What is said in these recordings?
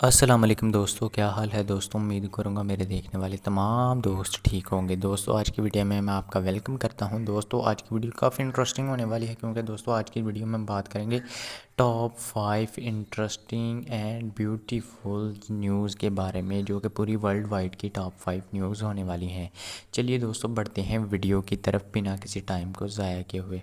السلام علیکم دوستو، کیا حال ہے دوستو؟ امید کروں گا میرے دیکھنے والے تمام دوست ٹھیک ہوں گے۔ دوستو آج کی ویڈیو میں آپ کا ویلکم کرتا ہوں۔ دوستو آج کی ویڈیو کافی انٹرسٹنگ ہونے والی ہے، کیونکہ دوستو آج کی ویڈیو میں بات کریں گے top 5 interesting and beautiful news کے بارے میں، جو کہ پوری ورلڈ وائڈ کی ٹاپ 5 نیوز ہونے والی ہیں۔ چلیے دوستو بڑھتے ہیں ویڈیو کی طرف بنا کسی ٹائم کو ضائع کیے ہوئے۔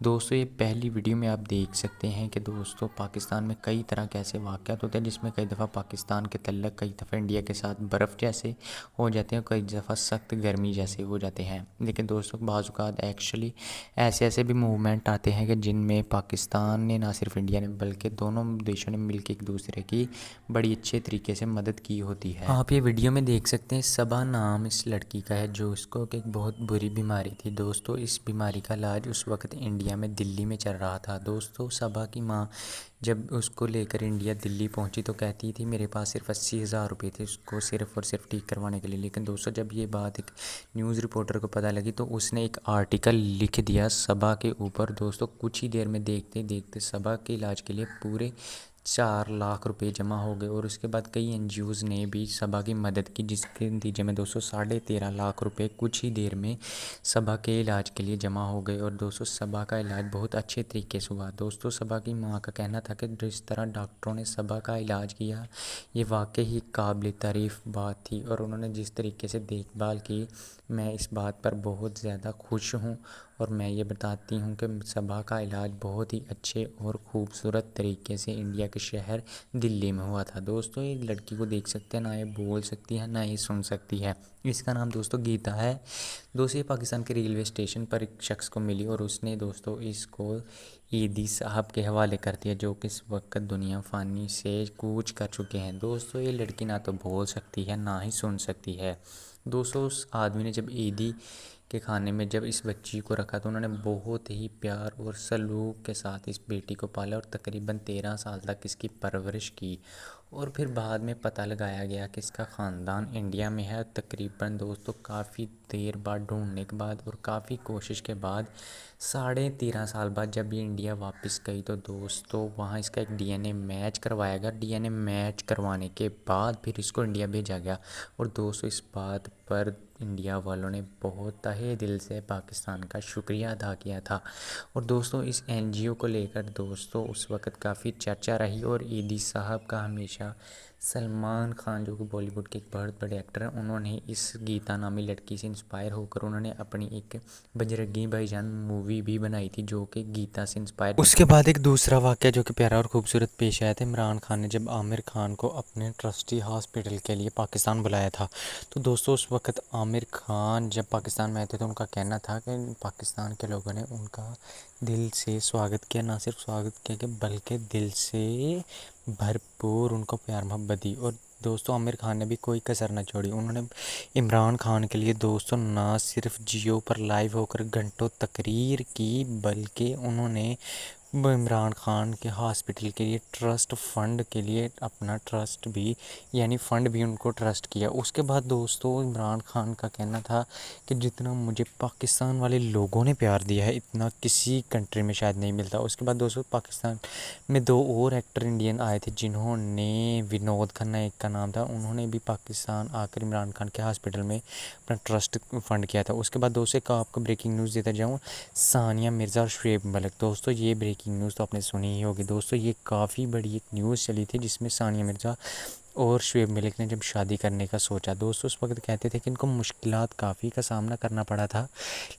دوستو یہ پہلی ویڈیو میں آپ دیکھ سکتے ہیں کہ دوستو پاکستان میں کئی طرح کے ایسے واقعات ہوتے ہیں جس میں کئی دفعہ پاکستان کے تعلق، کئی دفعہ انڈیا کے ساتھ برف جیسے ہو جاتے ہیں، کئی دفعہ سخت گرمی جیسے ہو جاتے ہیں۔ لیکن دوستوں بعض اوقات ایکچولی ایسے بھی موومنٹ آتے ہیں کہ جن میں پاکستان نے نہ صرف انڈیا نے بلکہ دونوں دیشوں نے مل کے ایک دوسرے کی بڑی اچھے طریقے سے مدد کی ہوتی ہے۔ آپ یہ ویڈیو میں دیکھ سکتے ہیں، صبا نام اس لڑکی کا ہے جو اس کو ایک بہت بری بیماری تھی۔ دوستو اس بیماری کا علاج اس وقت انڈیا میں دلی میں چل رہا تھا۔ دوستو صبا کی ماں جب اس کو لے کر انڈیا دلی پہنچی تو کہتی تھی میرے پاس صرف 80,000 روپے تھے اس کو صرف اور صرف ٹھیک کروانے کے لیے۔ لیکن دوستو جب یہ بات ایک نیوز رپورٹر کو پتہ لگی تو اس نے ایک آرٹیکل لکھ دیا صبا کے اوپر۔ دوستو کچھ ہی دیر میں دیکھتے دیکھتے صبا کے علاج کے لیے پورے 4 لاکھ روپے جمع ہو گئے، اور اس کے بعد کئی این جی اوز نے بھی صبا کی مدد کی، جس کے نتیجے میں دوستو 13.5 لاکھ روپے کچھ ہی دیر میں صبا کے علاج کے لیے جمع ہو گئے، اور دوستو صبا کا علاج بہت اچھے طریقے سے ہوا۔ دوستو صبا کی ماں کا کہنا تھا کہ جس طرح ڈاکٹروں نے صبا کا علاج کیا یہ واقعی ہی قابل تعریف بات تھی، اور انہوں نے جس طریقے سے دیکھ بھال کی میں اس بات پر بہت زیادہ خوش ہوں، اور میں یہ بتاتی ہوں کہ صبا کا علاج بہت ہی اچھے اور خوبصورت طریقے سے انڈیا کے شہر دلی میں ہوا تھا۔ دوستو یہ لڑکی کو دیکھ سکتے ہیں، نہ یہ بول سکتی ہے نہ یہ سن سکتی ہے۔ اس کا نام دوستو گیتا ہے۔ دوستو یہ پاکستان کے ریلوے اسٹیشن پر ایک شخص کو ملی، اور اس نے دوستو اس کو ایدی صاحب کے حوالے کر دیا جو کہ اس وقت دنیا فانی سے کوچ کر چکے ہیں۔ دوستو یہ لڑکی نہ تو بول سکتی ہے نہ ہی سن سکتی ہے۔ دوستو اس آدمی نے جب ایدی کے کھانے میں جب اس بچی کو رکھا تو انہوں نے بہت ہی پیار اور سلوک کے ساتھ اس بیٹی کو پالا، اور تقریباً 13 سال تک اس کی پرورش کی، اور پھر بعد میں پتہ لگایا گیا کہ اس کا خاندان انڈیا میں ہے۔ تقریباً دوستو کافی دیر بعد ڈھونڈنے کے بعد اور کافی کوشش کے بعد 13.5 سال بعد جب یہ انڈیا واپس گئی تو دوستو وہاں اس کا ایک ڈی این اے میچ کروایا گیا۔ ڈی این اے میچ کروانے کے بعد پھر اس کو انڈیا بھیجا گیا، اور دوستو اس بات پر انڈیا والوں نے بہت تہہ دل سے پاکستان کا شکریہ ادا کیا تھا، اور دوستو اس این جی او کو لے کر دوستو اس وقت کافی چرچا رہی، اور ایدی صاحب کا ہمیشہ سلمان خان جو کہ بالی ووڈ کے ایک بہت بڑے ایکٹر ہیں، انہوں نے اس گیتا نامی لڑکی سے انسپائر ہو کر انہوں نے اپنی ایک بجرنگی بھائی جان مووی بھی بنائی تھی جو کہ گیتا سے انسپائر۔ اس کے بعد ایک دوسرا واقعہ جو کہ پیارا اور خوبصورت پیش آیا تھا، عمران خان نے جب عامر خان کو اپنے ٹرسٹی ہاسپٹل کے لیے پاکستان بلایا تھا تو دوستو اس وقت عامر خان جب پاکستان میں آئے تھے تو ان کا کہنا تھا کہ پاکستان کے لوگوں نے ان کا دل سے سواگت کیا، نہ صرف سواگت کیا کہ بلکہ دل سے بھرپور ان کو پیار محبت دی، اور دوستو عامر خان نے بھی کوئی کسر نہ چھوڑی۔ انہوں نے عمران خان کے لیے دوستو نہ صرف جیو پر لائیو ہو کر گھنٹوں تقریر کی بلکہ انہوں نے عمران خان کے ہاسپٹل کے لیے ٹرسٹ فنڈ کے لیے اپنا ٹرسٹ بھی یعنی فنڈ بھی ان کو ٹرسٹ کیا۔ اس کے بعد دوستو عمران خان کا کہنا تھا کہ جتنا مجھے پاکستان والے لوگوں نے پیار دیا ہے اتنا کسی کنٹری میں شاید نہیں ملتا۔ اس کے بعد دوستو پاکستان میں 2 اور ایکٹر انڈین آئے تھے جنہوں نے ونود کھنہ ایک کا نام تھا، انہوں نے بھی پاکستان آ کر عمران خان کے ہاسپٹل میں اپنا ٹرسٹ فنڈ کیا تھا۔ اس کے بعد دوستو ایک آپ کو بریکنگ نیوز دیتا جاؤں، ثانیہ مرزا اور شعیب ملک۔ دوستو یہ بریکنگ نیوز تو آپ نے سنی ہی ہوگی۔ دوستو یہ کافی بڑی ایک نیوز چلی تھی جس میں ثانیہ مرزا اور شعیب ملک نے جب شادی کرنے کا سوچا، دوستو اس وقت کہتے تھے کہ ان کو مشکلات کافی کا سامنا کرنا پڑا تھا،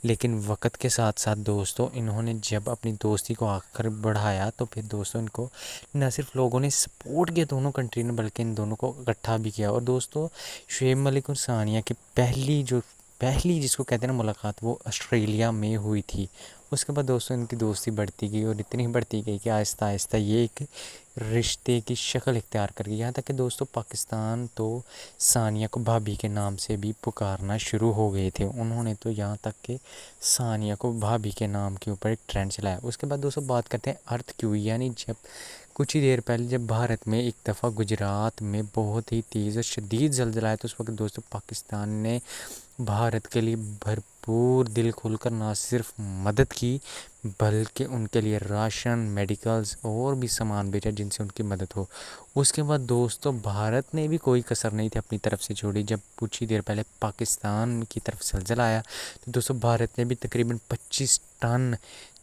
لیکن وقت کے ساتھ ساتھ دوستو انہوں نے جب اپنی دوستی کو آخر بڑھایا تو پھر دوستو ان کو نہ صرف لوگوں نے سپورٹ کیا دونوں کنٹری نے بلکہ ان دونوں کو اکٹھا بھی کیا۔ اور دوستو شعیب ملک اور ثانیہ کی پہلی جس کو کہتے ہیں نا ملاقات وہ آسٹریلیا میں ہوئی تھی۔ اس کے بعد دوستو ان کی دوستی بڑھتی گئی اور اتنی بڑھتی گئی کہ آہستہ آہستہ یہ ایک رشتے کی شکل اختیار کر گئی، یہاں تک کہ دوستو پاکستان تو ثانیہ کو بھابھی کے نام سے بھی پکارنا شروع ہو گئے تھے۔ انہوں نے تو یہاں تک کہ ثانیہ کو بھابھی کے نام کے اوپر ایک ٹرینڈ چلایا۔ اس کے بعد دوستو بات کرتے ہیں ارتھ کیو، یعنی جب کچھ ہی دیر پہلے جب بھارت میں ایک دفعہ گجرات میں بہت ہی تیز اور شدید زلزلہ آیا تو اس وقت دوستو پاکستان نے بھارت کے لیے بھرپور دل کھول کر نہ صرف مدد کی بلکہ ان کے لیے راشن، میڈیکلز اور بھی سامان بھیجا جن سے ان کی مدد ہو۔ اس کے بعد دوستو بھارت نے بھی کوئی کسر نہیں تھی اپنی طرف سے چھوڑی۔ جب کچھ ہی دیر پہلے پاکستان کی طرف زلزلہ آیا تو دوستو بھارت نے بھی تقریباً 25 ٹن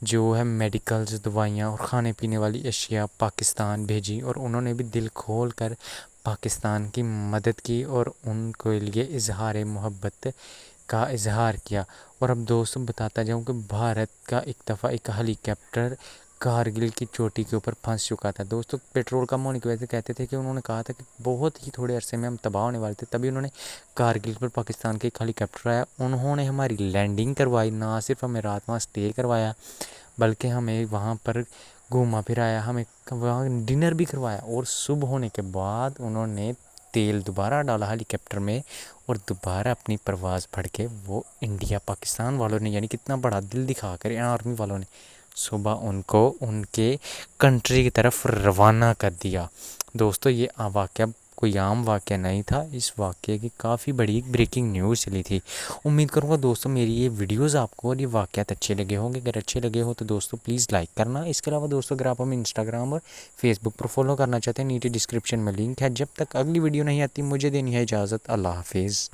جو ہے میڈیکلز، دوائیاں اور کھانے پینے والی اشیاء پاکستان بھیجی، اور انہوں نے بھی دل کھول کر پاکستان کی مدد کی اور ان کے لیے اظہار محبت کا اظہار کیا۔ اور اب دوستوں بتاتا جاؤں کہ بھارت کا ایک دفعہ ایک ہیلی کاپٹر کارگل کی چوٹی کے اوپر پھنس چکا تھا۔ دوستوں پیٹرول کم ہونے کی وجہ سے کہتے تھے کہ انہوں نے کہا تھا کہ بہت ہی تھوڑے عرصے میں ہم تباہ ہونے والے تھے، تبھی انہوں نے کارگل پر پاکستان کے ایک ہیلی کاپٹر آیا، انہوں نے ہماری لینڈنگ کروائی، نہ صرف ہمیں رات وہاں اسٹے کروایا بلکہ ہمیں وہاں پر گھوما پھرایا، ہمیں وہاں ڈنر بھی کروایا، اور صبح ہونے کے بعد انہوں نے تیل دوبارہ ڈالا ہیلی کاپٹر میں اور دوبارہ اپنی پرواز پھڑ کے وہ انڈیا پاکستان والوں نے، یعنی کتنا بڑا دل دکھا کر آرمی والوں نے صبح ان کو ان کے کنٹری کی طرف روانہ کر دیا۔ دوستو یہ واقعہ کوئی عام واقعہ نہیں تھا، اس واقعے کی کافی بڑی بریکنگ نیوز چلی تھی۔ امید کروں گا دوستو میری یہ ویڈیوز آپ کو اور یہ واقعات اچھے لگے ہوں گے۔ اگر اچھے لگے ہو تو دوستو پلیز لائک کرنا۔ اس کے علاوہ دوستو اگر آپ ہمیں انسٹاگرام اور فیس بک پر فالو کرنا چاہتے ہیں، نیچے ڈسکرپشن میں لنک ہے۔ جب تک اگلی ویڈیو نہیں آتی مجھے دینی ہے اجازت، اللہ حافظ۔